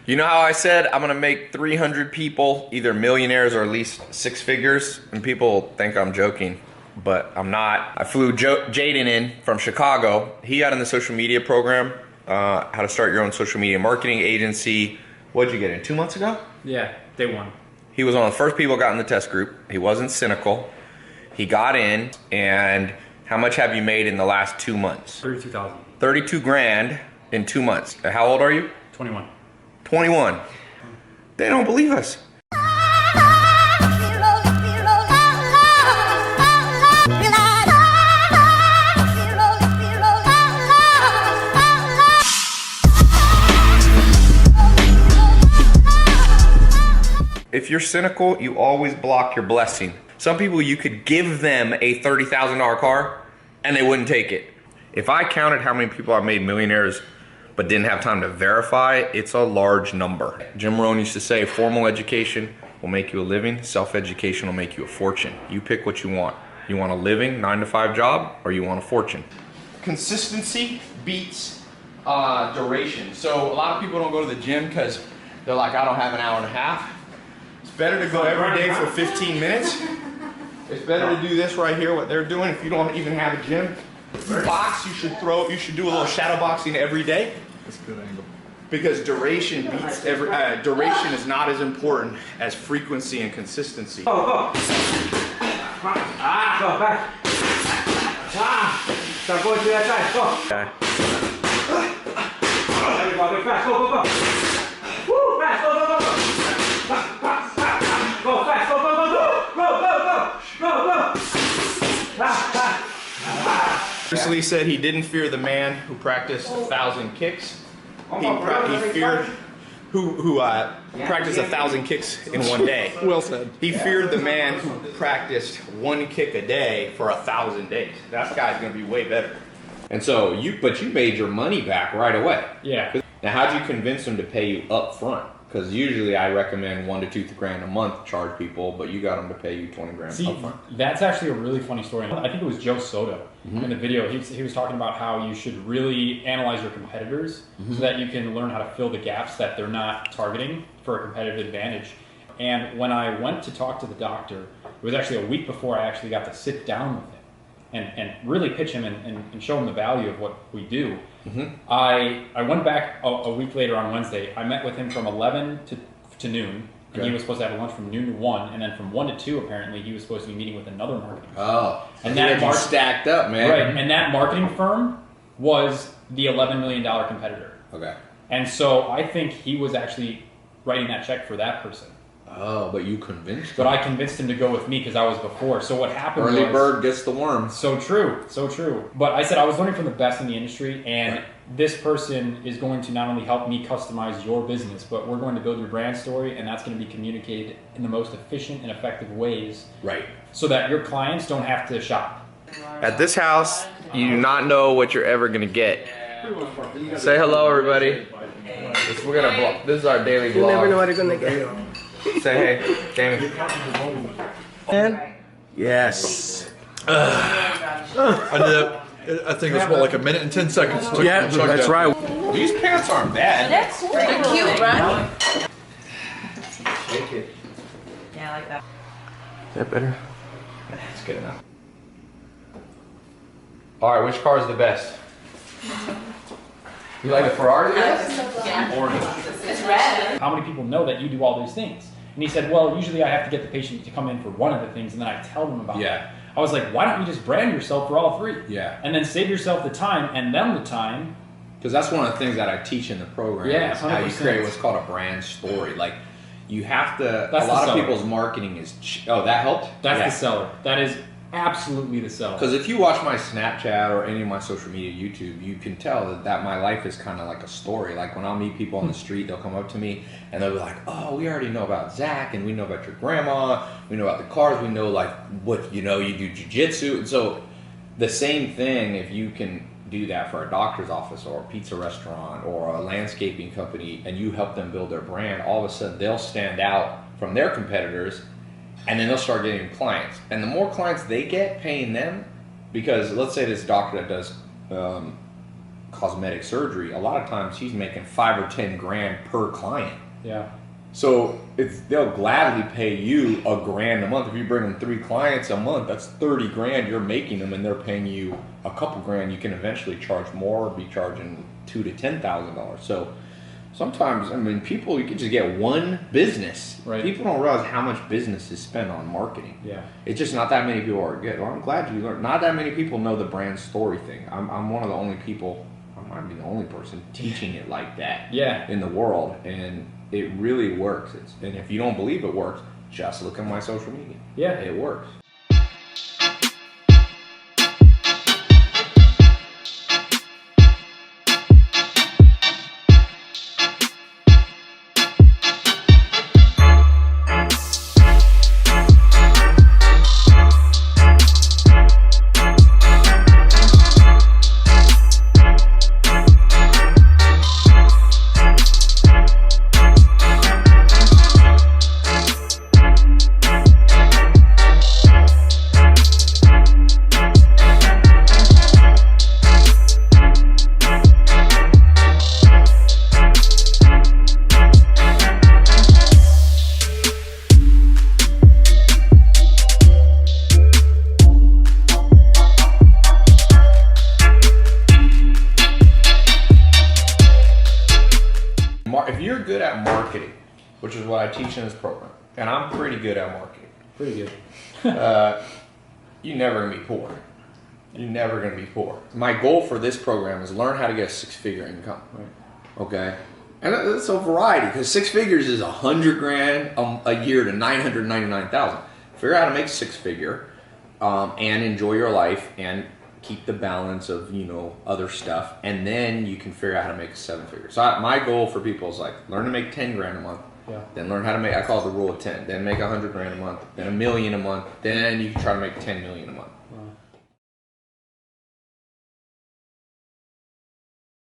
You know how I said I'm gonna make 300 people either millionaires or at least six figures? And people think I'm joking, but I'm not. I flew Jaden in from Chicago. He got in the social media program, how to start your own social media marketing agency. What'd you get in, 2 months ago? Yeah, day one. He was one of the first people got in the test group. He wasn't cynical. He got in, and how much have you made in the last 2 months? 32,000. 32 grand in 2 months. How old are you? 21. 21. They don't believe us. If you're cynical, you always block your blessing. Some people, you could give them a $30,000 car and they wouldn't take it. If I counted how many people I've made millionaires but didn't have time to verify, it's a large number. Jim Rohn used to say, formal education will make you a living, self-education will make you a fortune. You pick what you want. You want a living, 9-to-5 job, or you want a fortune? Consistency beats duration. So a lot of people don't go to the gym because they're like, I don't have an hour and a half. It's better to go every day for 15 minutes. It's better to do this right here, what they're doing. If you don't even have a gym, box, you should do a little shadow boxing every day. That's a good angle. Because duration beats duration is not as important as frequency and consistency. Go, go. Go back. Start going to that side. Go. Okay. There you go. Go fast. Go, go, go. Woo, fast. Go, go, go, go. Go fast. Go, go, go, go. Go, go, go. Go, go. Bruce Lee said he didn't fear the man who practiced 1,000 kicks. He feared who practiced 1,000 kicks in one day. Well said. He feared the man who practiced 1 kick a day for 1,000 days. That guy's gonna be way better. And so but you made your money back right away. Yeah. Now, how'd you convince them to pay you up front? Because usually I recommend 1 to 2 grand a month charge people, but you got them to pay you 20 grand up front. That's actually a really funny story. I think it was Joe Soto in the video. He was talking about how you should really analyze your competitors so that you can learn how to fill the gaps that they're not targeting for a competitive advantage. And when I went to talk to the doctor, it was actually a week before I actually got to sit down with him and really pitch him and show him the value of what we do. I went back a week later on Wednesday. I met with him from 11 to noon, and he was supposed to have a lunch from noon to 1, and then from 1 to 2 apparently he was supposed to be meeting with another marketing firm. Oh, and that stacked up, man. Right, and that marketing firm was the $11 million competitor. Okay. And so I think he was actually writing that check for that person. Oh, but you convinced him. But I convinced him to go with me because I was before. So what happened was... Early bird gets the worm. So true, so true. But I said I was learning from the best in the industry, and this person is going to not only help me customize your business, but we're going to build your brand story, and that's going to be communicated in the most efficient and effective ways. Right. So that your clients don't have to shop. At this house, you do not know what you're ever going to get. Say hello, everybody. We're gonna vlog. This is our daily vlog. You never know what you're gonna get. Say hey, Jamie. And yes. I did. I think it was like 1 minute and 10 seconds. Yeah, that's right. These pants aren't bad. They're cool. They're cute, right? Shake it. Yeah, I like that. Is that better? That's good enough. All right, which car is the best? You like the Ferrari? Yeah. Orange. It's red. How many people know that you do all these things? And he said, well, usually I have to get the patient to come in for one of the things, and then I tell them about it. I was like, why don't you just brand yourself for all three? Yeah. And then save yourself the time and them the time. Because that's one of the things that I teach in the program. Yeah, is how you 100%. create what's called a brand story. Like, you have to. That's a lot the of seller. people's marketing is. Oh, that helped. That's the seller. That is absolutely the seller. Because if you watch my Snapchat or any of my social media, YouTube, you can tell that my life is kind of like a story. Like when I'll meet people on the street, they'll come up to me and they'll be like, "Oh, we already know about Zach, and we know about your grandma. We know about the cars. We know like what you do jiu-jitsu." And so the same thing, if you can do that for a doctor's office or a pizza restaurant or a landscaping company, and you help them build their brand, all of a sudden they'll stand out from their competitors. And then they'll start getting clients. And the more clients they get paying them, because let's say this doctor that does cosmetic surgery, a lot of times he's making 5 or 10 grand per client. Yeah. So they'll gladly pay you $1,000 a month. If you bring them 3 clients a month, that's 30 grand you're making them, and they're paying you a couple grand. You can eventually charge more, or be charging $2,000 to $10,000. So sometimes, I mean, people, you can just get one business. Right. People don't realize how much business is spent on marketing. Yeah. It's just not that many people are good. Well, I'm glad you learned. Not that many people know the brand story thing. I'm one of the only people, I might be the only person teaching it like that. Yeah. In the world, and it really works. And if you don't believe it works, just look at my social media. Yeah. It works. If you're good at marketing, which is what I teach in this program, and I'm pretty good at marketing. Pretty good. You're never gonna be poor. You're never gonna be poor. My goal for this program is learn how to get a 6-figure income. Right. Okay, and it's a variety, because 6 figures is 100 grand a year to 999,000. Figure out how to make 6-figure and enjoy your life and keep the balance of, you know, other stuff, and then you can figure out how to make a 7-figure. So my goal for people is like learn to make 10 grand a month. Yeah. Then learn how to make, I call it the rule of 10. Then make 100 grand a month. Then $1 million a month. Then you can try to make 10 million a month.